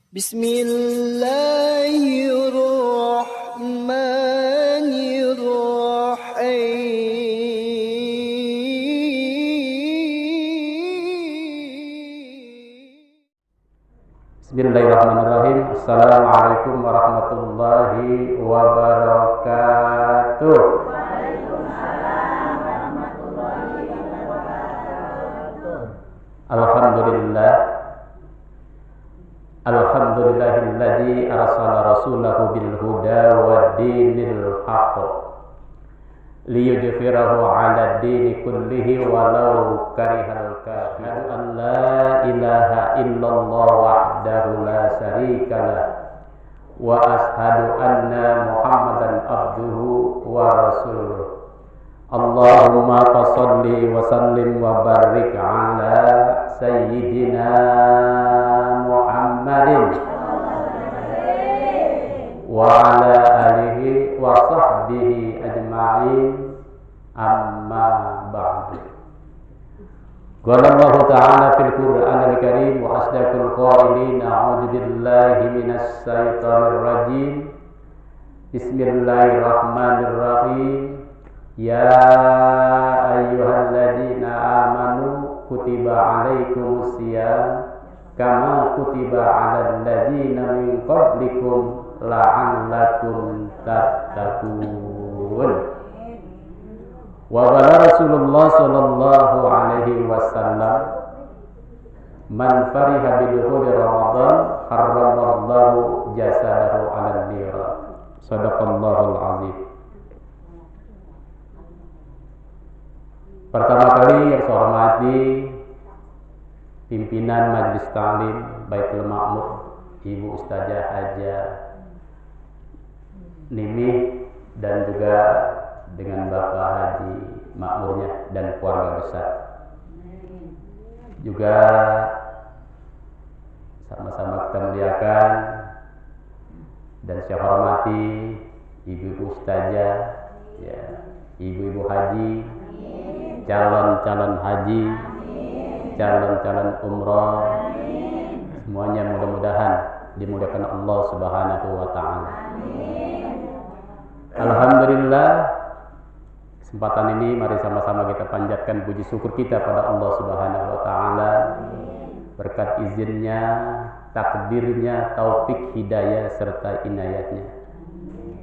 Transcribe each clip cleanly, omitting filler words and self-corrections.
Bismillahirrahmanirrahim. Assalamualaikum warahmatullahi wabarakatuh. Waalaikumsalam warahmatullahi wabarakatuh. Alhamdulillahilladzi arsala rasulahu bil huda wa dinil haqq liyudhhirahu 'ala ad-dini kullihi walau karihal kafirun. An la ilaha illallah wahdahu la syarika lah wa ashhadu anna Muhammadan abduhu wa rasuluh. Allahumma shalli wa sallim wa barik ala sayyidina Muhammadin wa ala alihi wa sahbihi ajma'in, amma ba'du. Qala Allah ta'ala fil Qur'anil Karim wa asdaqul qailin a'udzu billahi minasy syaithanir rajim. Bismillahirrahmanirrahim. Ya ayyuhalladzina amanu kutiba 'alaikumus syiyam kama kutiba 'alal ladzina min qablikum la'allakum tattaqun. Wa qala Rasulullah sallallahu alaihi wasallam, man fariha bidukhuli Ramadan harramallahu jasadahu 'alan nar. Shadaqallahul azim. Pertama kali yang saya hormati pimpinan Majelis Ta'lim Baitul Ma'mur, Ibu Ustazah Haja Nimi, dan juga dengan Bapak Haji Makmurnya dan keluarga besar. Juga sama-sama kita muliakan dan saya hormati Ibu Ustazah, ya, Ibu Haji, calon-calon haji, calon-calon umroh, semuanya mudah-mudahan dimuliakan Allah Subhanahu wa ta'ala. Alhamdulillah, kesempatan ini mari sama-sama kita panjatkan puji syukur kita pada Allah Subhanahu wa ta'ala. Berkat izinnya, takdirnya, taufik, hidayah serta inayatnya,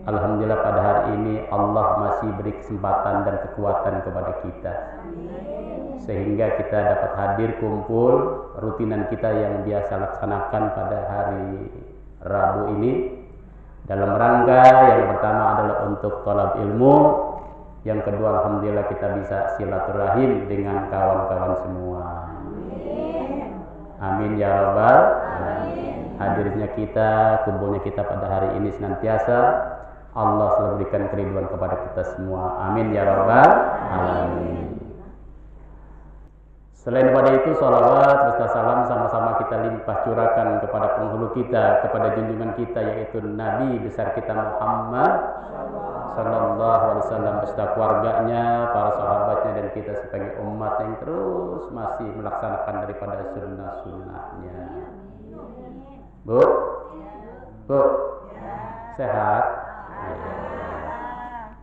alhamdulillah pada hari ini Allah masih beri kesempatan dan kekuatan kepada kita, sehingga kita dapat hadir kumpul rutinan kita yang biasa laksanakan pada hari Rabu ini, dalam rangka yang pertama adalah untuk thalab ilmu, yang kedua alhamdulillah kita bisa silaturahim dengan kawan-kawan semua. Amin ya rabbal alamin. Hadirnya kita, kumpulnya kita pada hari ini senantiasa Allah selalu berikan keriduan kepada kita semua. Amin ya rabbal alamin. Selain daripada itu, salawat beserta salam sama-sama kita limpah curahkan kepada penghulu kita, kepada junjungan kita, yaitu Nabi besar kita Muhammad sallallahu alaihi wasallam beserta keluarganya, para sahabatnya, dan kita sebagai umat yang terus masih melaksanakan daripada sunnah-sunnahnya. Bu, sehat?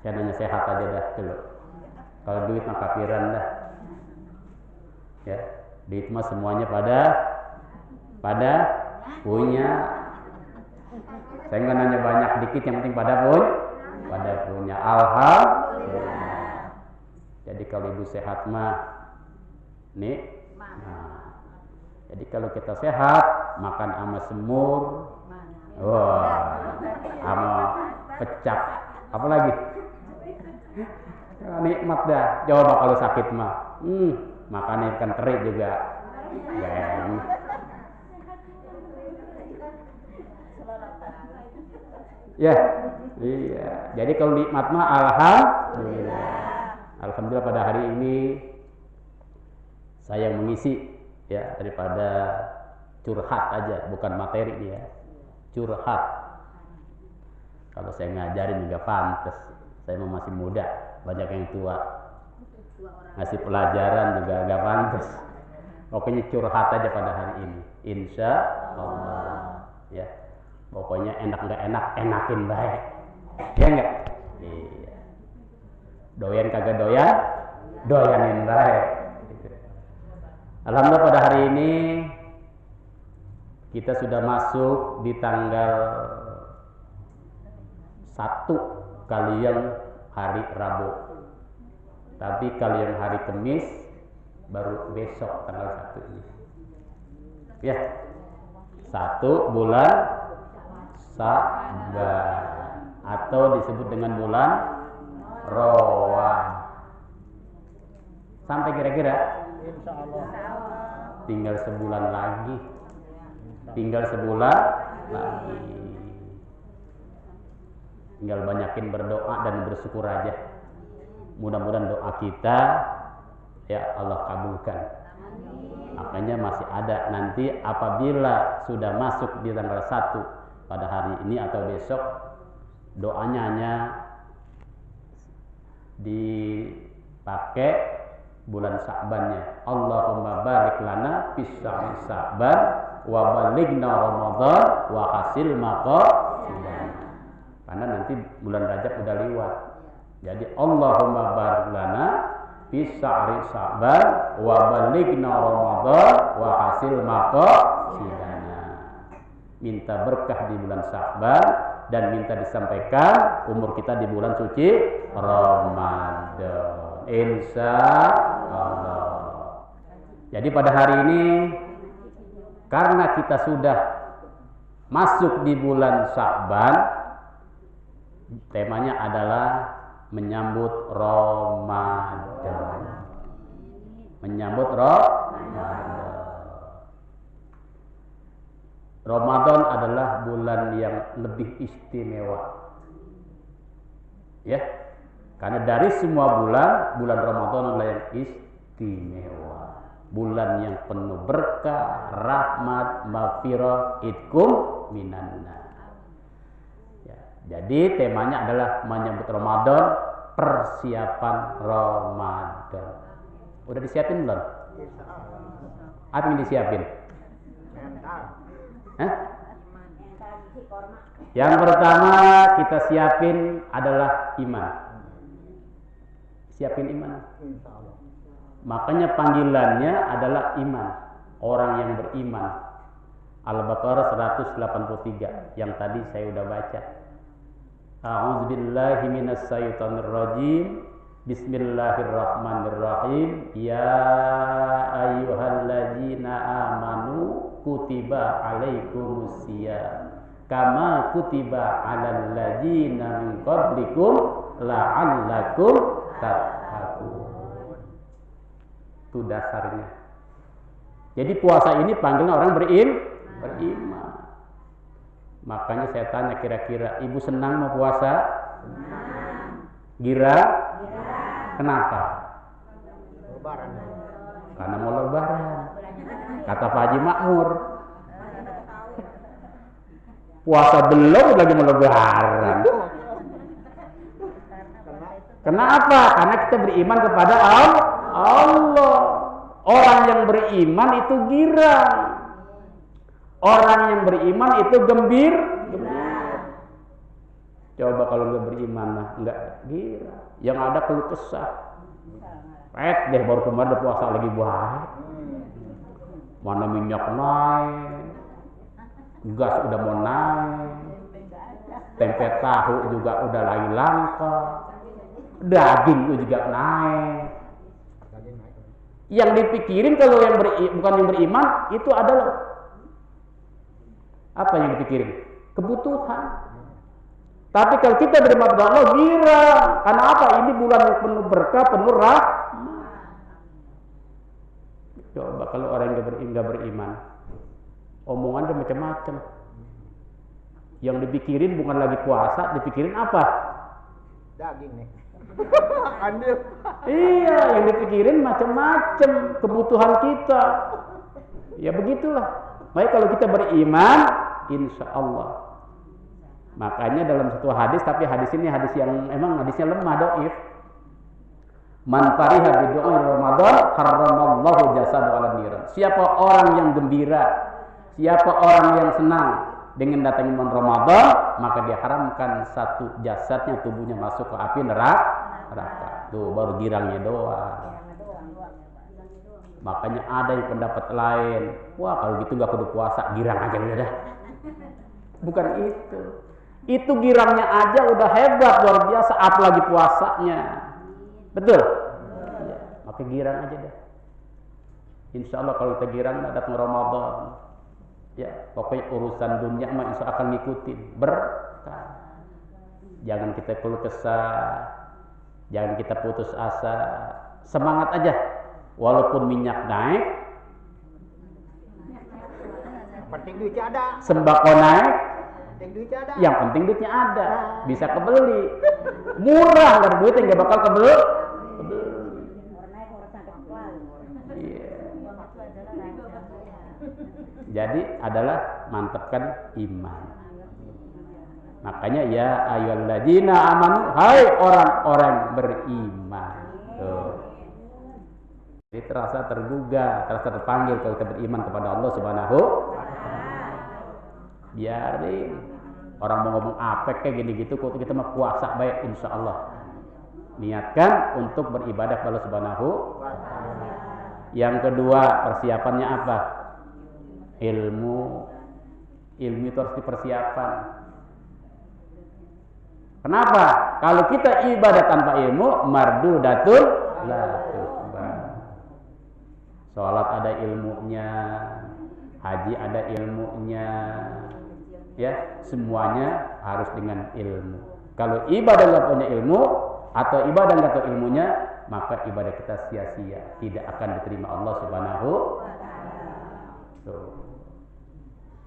Saya nanya sehat aja dah dulu. Kalau duit mah kafiran dah. Ya, duit mah semuanya pada punya. Saya nggak nanya banyak dikit, yang penting pada punya. Alhamdulillah. Jadi kalau ibu sehat mah nih. Nah, jadi kalau kita sehat, makan ama semur, wah, ama pecak, apa lagi? Nikmat dah. Coba kalau sakit mah, makan ikan teri juga. Ya, iya. Jadi kalau nikmat mah alhamdulillah. Alhamdulillah pada hari ini saya mengisi ya daripada curhat aja, bukan materi dia. Curhat. Kalau saya ngajarin juga pantas. Saya masih muda, banyak yang tua. Ngasih pelajaran juga agak pantas. Pokoknya curhat aja pada hari ini. Insya Allah. Ya, pokoknya enak nggak enak, enakin baik. Ya enggak? Iya. Doyan kagak doyan, doyanin baik. Alhamdulillah pada hari ini kita sudah masuk di tanggal 1 kalian hari Rabu. Tapi kalian hari Kamis baru besok tanggal 1 ini. Ya. 1 bulan Sa'ban atau disebut dengan bulan Rowah. Sampai kira-kira tinggal sebulan lagi. Tinggal sebulan lagi. Tinggal banyakin berdoa dan bersyukur aja. Mudah-mudahan doa kita ya Allah kabulkan. Makanya masih ada nanti apabila sudah masuk di tanggal 1 pada hari ini atau besok, doanya hanya dipakai bulan Sa'bannya. Allahumma barik lana fis Sa'ban wa balighna Ramadan wa hasil maqasidana. Karena nanti bulan Rajab udah lewat. Jadi Allahumma barik lana fis Sa'ban wa balighna Ramadan wa hasil maqasidana. Minta berkah di bulan Sa'ban dan minta disampaikan umur kita di bulan suci Ramadan. Insya Allah. Jadi pada hari ini karena kita sudah masuk di bulan Sa'ban, temanya adalah menyambut Ramadan. Menyambut Ramadan. Ramadan adalah bulan yang lebih istimewa. Ya. Karena dari semua bulan Ramadan adalah yang istimewa. Bulan yang penuh berkah, rahmat, maghfirah, itqum minan nar. Ya, jadi temanya adalah menyambut Ramadan, persiapan Ramadan. Udah disiapin belum? Apa yang disiapin? Yang pertama kita siapin adalah iman. Siapin iman. Makanya panggilannya adalah iman. Orang yang beriman. Al-Baqarah 183 yang tadi saya udah baca. A'udzubillahi minasyaitonirrajim. Bismillahirrahmanirrahim. Ya ayyuhalladzina amanu kutiba alaikumusiyam kama kutiba alal ladzina min qablikum la'allakum tattaqun. Itu dasarnya. Jadi puasa ini panggilan orang beriman. Makanya saya tanya, kira-kira ibu senang mau puasa? Gira? Kenapa? Lebaran. Karena mau lebaran. Kata Pak Haji Makmur. Puasa belum lagi mau lebaran. Kenapa? Karena kita beriman kepada Allah. Orang yang beriman itu girang. Orang yang beriman itu gembir. Coba kalau nggak beriman lah, nggak girang. Yang ada keluh kesah. Deh baru kemarin puasa lagi baik. Mana minyak naik, gas udah mau naik, tempe tahu juga udah lagi langka, daging juga naik. Yang dipikirin kalau yang bukan yang beriman itu adalah apa yang dipikirin? Kebutuhan. Tapi kalau kita beriman kepada Allah, gila. Karena apa? Ini bulan yang penuh berkah, penuh rahmat. Coba kalau orang yang nggak beriman, omongan dia macam-macam. Yang dipikirin bukan lagi puasa, dipikirin apa? Daging nih. Andil. Iya, yang dipikirin macam-macam kebutuhan kita. Ya begitulah. Baik kalau kita beriman, insya Allah. Makanya dalam satu hadis, tapi hadis ini hadis yang emang hadisnya lemah, dhaif. Man fariha bi du'a Ramadan haramallahu jasadu 'ala niran. Siapa orang yang gembira, siapa orang yang senang dengan datangnya bulan Ramadan, maka diharamkan satu jasadnya, tubuhnya masuk ke api neraka. Tuh baru girangnya doang. Makanya ada yang pendapat lain, wah kalau gitu nggak kudu puasa, girang aja udah dah. Bukan itu. Itu girangnya aja udah hebat, luar biasa, apalagi puasanya. Betul? Ya, maka girang aja dah. Insya Allah kalau kita girang datang Ramadan, ya pokoknya urusan dunia mah insya Allah akan ngikutin berkah. Jangan kita keluh kesah, jangan kita putus asa, semangat aja. Walaupun minyak naik, penting duitnya ada. sembako naik, Penting duitnya ada. yang penting duitnya ada, bisa kebeli. Murah, nggak ada duit nggak bakal kebeli. Iya. Jadi adalah mantapkan iman. Makanya ya ayyuhalladzina amanu, hai orang-orang beriman. Tuh. Jadi terasa tergugah, terasa terpanggil kalau kita beriman kepada Allah Subhanahu. Biarin orang mau ngomong apa kayak gini gitu, kok kita mah puasa baik insya Allah. Niatkan untuk beribadah kepada Allah Subhanahu. Yang kedua persiapannya apa? Ilmu itu harus dipersiapkan. Kenapa? Kalau kita ibadah tanpa ilmu, mardudatun la tuqbal. Sholat ada ilmunya, haji ada ilmunya, ya semuanya harus dengan ilmu. Kalau ibadah nggak punya ilmu atau ibadah nggak tahu ilmunya, maka ibadah kita sia-sia, tidak akan diterima Allah Subhanahu.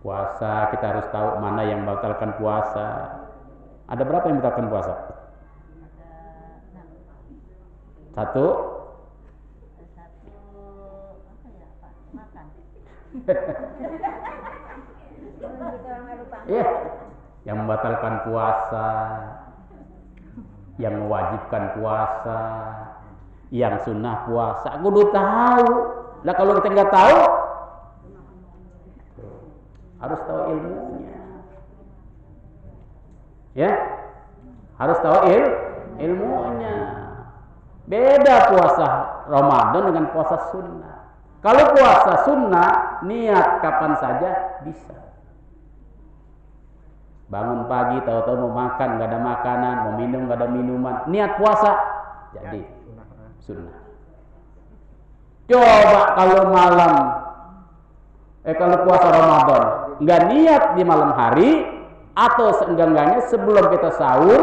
Puasa kita harus tahu mana yang membatalkan puasa. Ada berapa yang membatalkan puasa? Satu. Iya, yang membatalkan puasa, yang mewajibkan puasa, yang sunnah puasa. Aku udah tahu. Lah kalau kita nggak tahu, harus tahu ilmunya. Ya, harus tahu ilmunya. Beda puasa Ramadan dengan puasa sunnah. Kalau puasa sunnah, niat kapan saja bisa. Bangun pagi, tahu-tahu mau makan, nggak ada makanan, mau minum, nggak ada minuman. Niat puasa, jadi sunnah. Coba kalau malam, kalau puasa Ramadan, nggak niat di malam hari, atau seenggak-enggaknya sebelum kita sahur,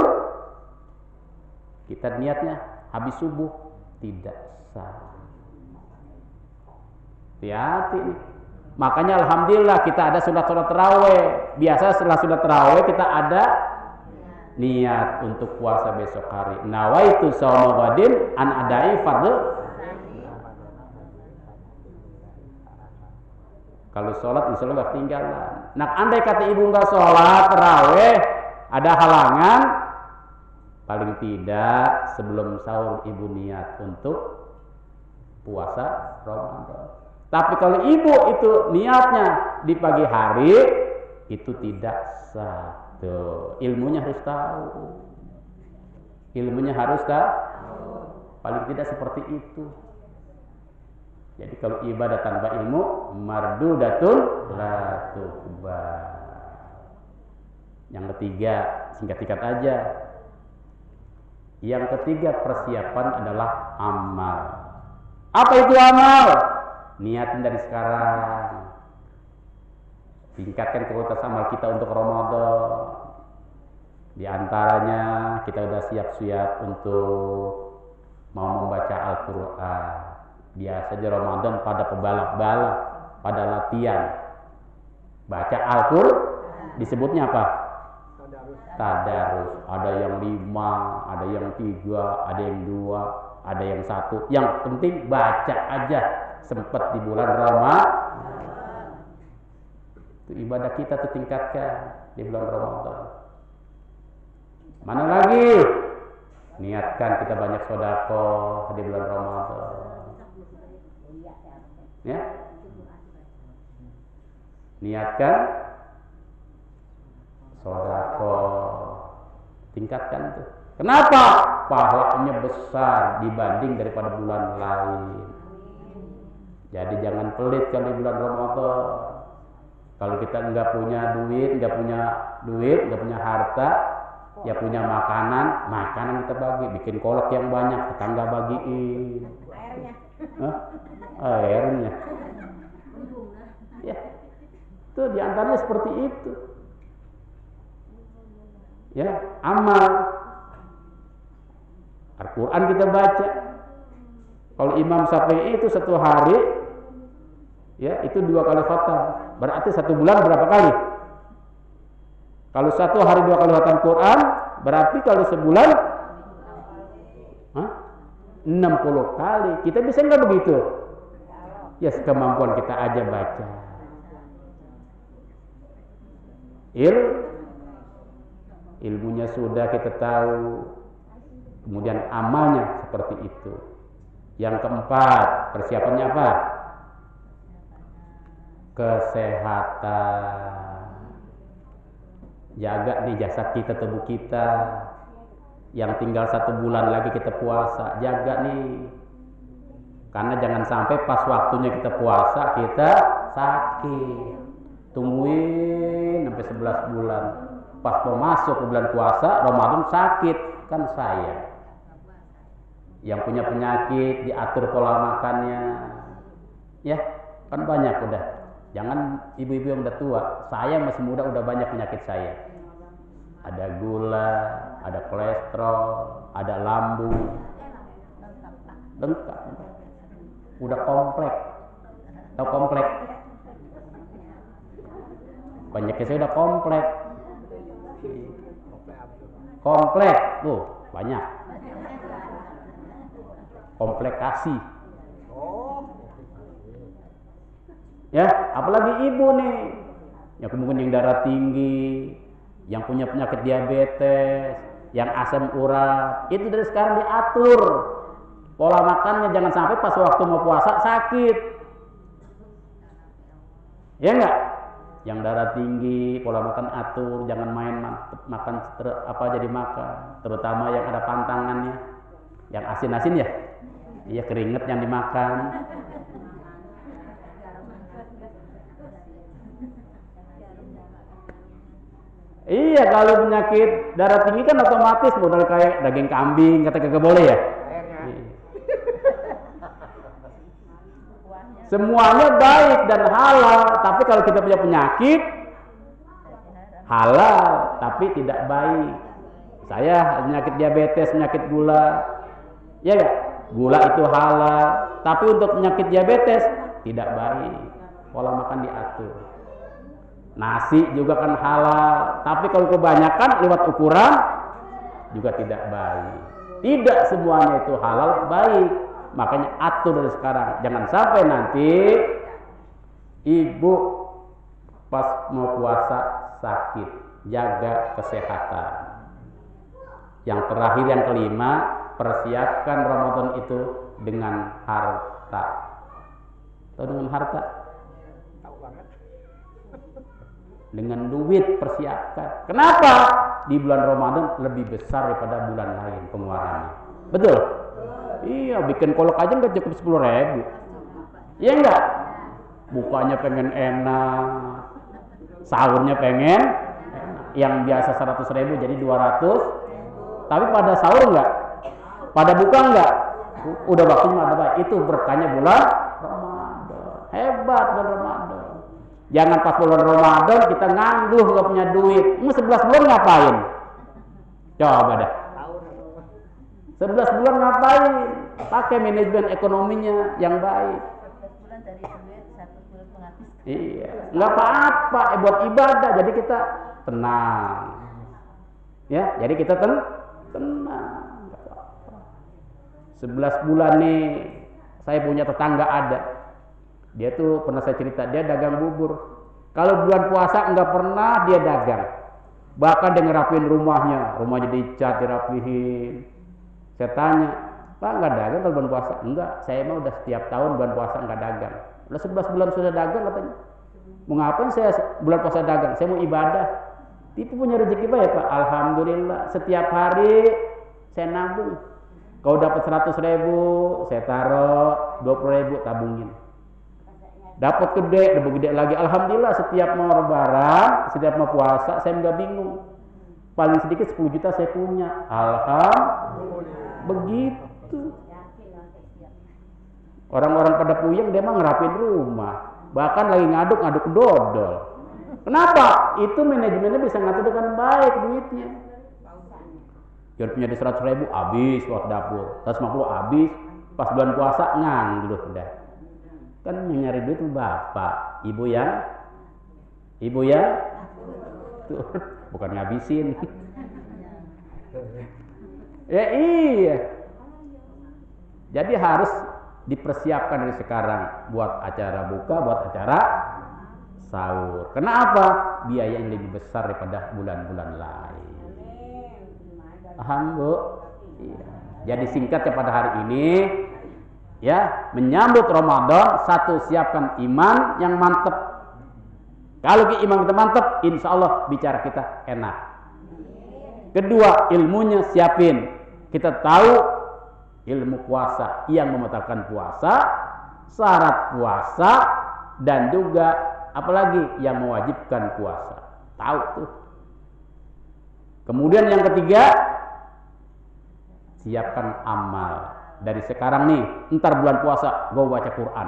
kita niatnya habis subuh, tidak sah. Hati-hati nih. Makanya alhamdulillah kita ada sunat tarawih. Biasa setelah sunat tarawih kita ada niat untuk puasa besok hari. Nawaitu shauma ghadin an adai fardhu. Kalau sholat insya Allah nggak ketinggalan. Nah andai kata ibu nggak sholat tarawih, ada halangan, paling tidak sebelum sahur ibu niat untuk puasa Ramadan. Tapi kalau ibu itu niatnya di pagi hari, itu tidak sah. Tuh, ilmunya harus tahu. Ilmunya harus tahu. Paling tidak seperti itu. Jadi kalau ibadah tanpa ilmu, mardudatun la tuqbal. Yang ketiga, singkat-singkat aja. Yang ketiga persiapan adalah amal. Apa itu amal? Niatin dari sekarang. Tingkatkan kualitas amal kita untuk Ramadan. Di antaranya kita sudah siap-siap untuk mau membaca Al-Quran. Biasa di Ramadan pada pebalap-balap, pada latihan baca Al-Quran, disebutnya apa? Tadarus. Ada yang 5, ada yang 3, ada yang 2, ada yang 1. Yang penting baca aja. Sempat di bulan Ramadan. Itu ibadah kita tuh tingkatkan di bulan Ramadan. Mana lagi? Niatkan kita banyak sedekah di bulan Ramadan. Ya. Niatkan sedekah. Tingkatkan tuh. Kenapa? Pahalanya besar dibanding daripada bulan lain. Jadi jangan pelit kalau di bulan Ramadan. Kalau kita nggak punya duit, nggak punya harta, ya punya makanan kita bagi. Bikin kolak yang banyak, tetangga bagiin. Airnya. Ya, itu diantaranya seperti itu. Ya, amal. Al-Quran kita baca. Kalau Imam Syafi'i itu satu hari, ya itu 2 kali khatam. Berarti 1 bulan berapa kali? Kalau 1 hari 2 kali khatam Quran, berarti kalau sebulan 60 kali. Kita bisa nggak begitu? Ya sekemampuan kita aja baca. Ilmunya sudah kita tahu, kemudian amalnya seperti itu. Yang keempat, persiapannya apa? Kesehatan. Jaga nih jasad kita, tubuh kita. Yang tinggal 1 bulan lagi kita puasa, jaga nih. Karena jangan sampai pas waktunya kita puasa kita sakit. Tungguin sampai 11 bulan. Pas mau masuk ke bulan puasa Ramadan sakit, kan saya. Yang punya penyakit diatur pola makannya. Ya, kan banyak udah. Jangan ibu-ibu yang udah tua. Saya masih muda udah banyak penyakit saya. Ada gula, ada kolesterol, ada lambung. Lengkap. Udah komplek. Tahu komplek? Penyakit saya udah komplek. Komplek, tuh banyak. Komplikasi. Ya, apalagi ibu nih, yang mungkin yang darah tinggi, yang punya penyakit diabetes, yang asam urat, itu dari sekarang diatur pola makannya, jangan sampai pas waktu mau puasa sakit. Ya enggak? Yang darah tinggi, pola makan atur, jangan main makan apa jadi makan, terutama yang ada pantangannya, yang asin-asin ya, iya keringet yang dimakan. Iya, kalau penyakit darah tinggi kan otomatis modal kayak daging kambing, kata kagak boleh ya. Semuanya baik dan halal, tapi kalau kita punya penyakit halal tapi tidak baik. Saya penyakit diabetes, penyakit gula, ya gak? Gula itu halal, tapi untuk penyakit diabetes tidak baik. Pola makan diatur. Nasi juga kan halal, tapi kalau kebanyakan lewat ukuran juga tidak baik. Tidak semuanya itu halal baik. Makanya atur dari sekarang, jangan sampai nanti ibu pas mau puasa sakit. Jaga kesehatan. Yang terakhir, yang kelima, persiapkan Ramadan itu dengan harta. Tahu dengan harta? Tahu banget. Dengan duit persiapkan. Kenapa? Di bulan Ramadan lebih besar daripada bulan lain pengeluarannya. Betul? Iya, bikin kolak aja nggak cukup 10.000. Iya enggak? Bukanya pengen enak, sahurnya pengen enak. Yang biasa 100.000 jadi 200. Tapi pada sahur enggak? Pada buka enggak? Udah waktunya ada baik. Itu berkahnya bulan Ramadan. Hebat bulan Ramadan. Jangan pas bulan Ramadan kita ngangguh nggak punya duit. 11 bulan ngapain? Coba dah. 11 bulan ngapain? Pakai manajemen ekonominya yang baik. 11 bulan dari duit, 1 bulan menghabiskan. Iya, nggak apa-apa, buat ibadah. Jadi kita tenang. Ya, jadi kita tenang. 11 bulan nih, saya punya tetangga ada. Dia tuh pernah saya cerita, dia dagang bubur. Kalau bulan puasa nggak pernah dia dagang. Bahkan dia ngerapiin rumahnya dicat, dirapihin. Saya tanya, Pak nggak dagang kalau bulan puasa? Enggak, saya mah udah setiap tahun bulan puasa nggak dagang. Udah 11 bulan sudah dagang katanya. Mau ngapain saya bulan puasa dagang? Saya mau ibadah. Tipe punya rezeki banyak Pak. Alhamdulillah setiap hari saya nabung. Kau dapat 100.000, saya taruh 20.000 tabungin. Dapat gede, lebih gede lagi. Alhamdulillah setiap mau lebaran, setiap mau puasa, saya nggak bingung. Paling sedikit 10 juta saya punya. Alhamdulillah. Begitu. Orang-orang pada puyeng dia mah ngerapin rumah. Bahkan lagi ngaduk dodol. Kenapa? Itu manajemennya bisa ngatur dengan baik duitnya. Dia punya di 100.000 habis buat dapur, 150 habis, pas bulan puasa nganggur udah. Kan yang nyari duit itu bapak, ibu ya, tuh, bukan ngabisin. Ya iya. Jadi harus dipersiapkan dari sekarang buat acara buka, buat acara sahur. Kenapa? Biaya yang lebih besar daripada bulan-bulan lain. Paham Bu? Iya. Jadi singkatnya pada hari ini, ya, menyambut Ramadan, satu, siapkan iman yang mantap. Kalau iman kita mantap, insya Allah bicara kita enak. Kedua, ilmunya siapin. Kita tahu ilmu puasa yang membatalkan puasa, syarat puasa, dan juga apalagi yang mewajibkan puasa. Tahu tuh. Kemudian yang ketiga, siapkan amal. Dari sekarang nih, entar bulan puasa gue baca Quran.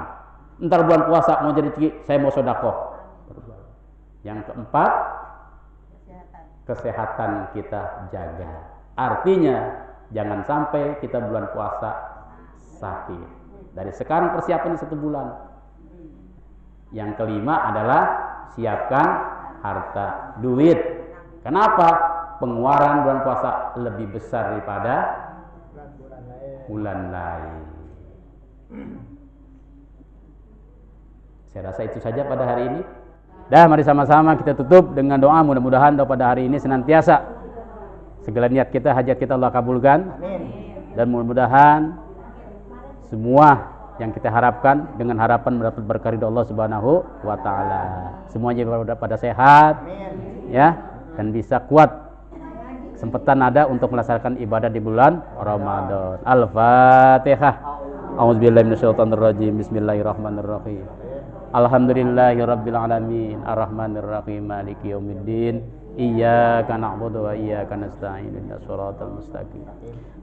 Entar bulan puasa mau jadi saya mau sedekah. Yang keempat, kesehatan kita jaga. Artinya jangan sampai kita bulan puasa sakit. Dari sekarang persiapan 1 bulan. Yang kelima adalah siapkan harta, duit. Kenapa? Pengeluaran bulan puasa lebih besar daripada bulan lain. Saya rasa itu saja pada hari ini. Dah, mari sama-sama kita tutup dengan doa. Mudah-mudahan doa pada hari ini senantiasa segala niat kita, hajat kita Allah kabulkan. Dan mudah-mudahan semua yang kita harapkan dengan harapan mendapat berkah ridho Allah Subhanahu wa taala. Semuanya pada sehat, ya, dan bisa kuat. Kesempatan ada untuk melaksanakan ibadah di bulan Ramadan. Al-Fatihah. A'udzubillahi minasyaitonirrajim. Bismillahirrahmanirrahim. Alhamdulillahirabbil alamin. Arrahmanirrahim. Maliki yaumiddin. Iyyaka na'budu wa iyyaka nasta'in. Ihdinas siratal mustaqim.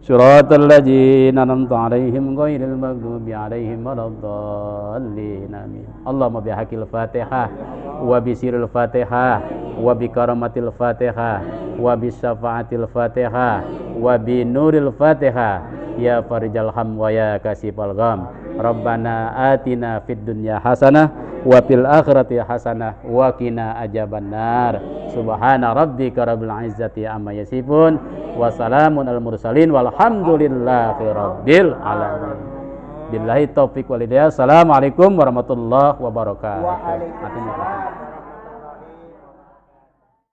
Siratal ladzina an'amta 'alaihim ghairil maghdubi 'alaihim waladdallin. Amin. Allahumma bihaqqil Fatihah wa bisiril Fatihah wa bi karamatil Fatihah wa bi syafaatil Fatihah wa bi nuril Fatihah ya farijal ham wa ya kasifal gham. Rabbana atina fid dunya hasanah wa fil akhirati hasanah wa qina adzabannar. Subhana rabbika rabbil izzati amma yasifun wa salamun al mursalin walhamdulillahi rabbil alamin. Billahi taufik wal hidayah. Assalamualaikum warahmatullahi wabarakatuh.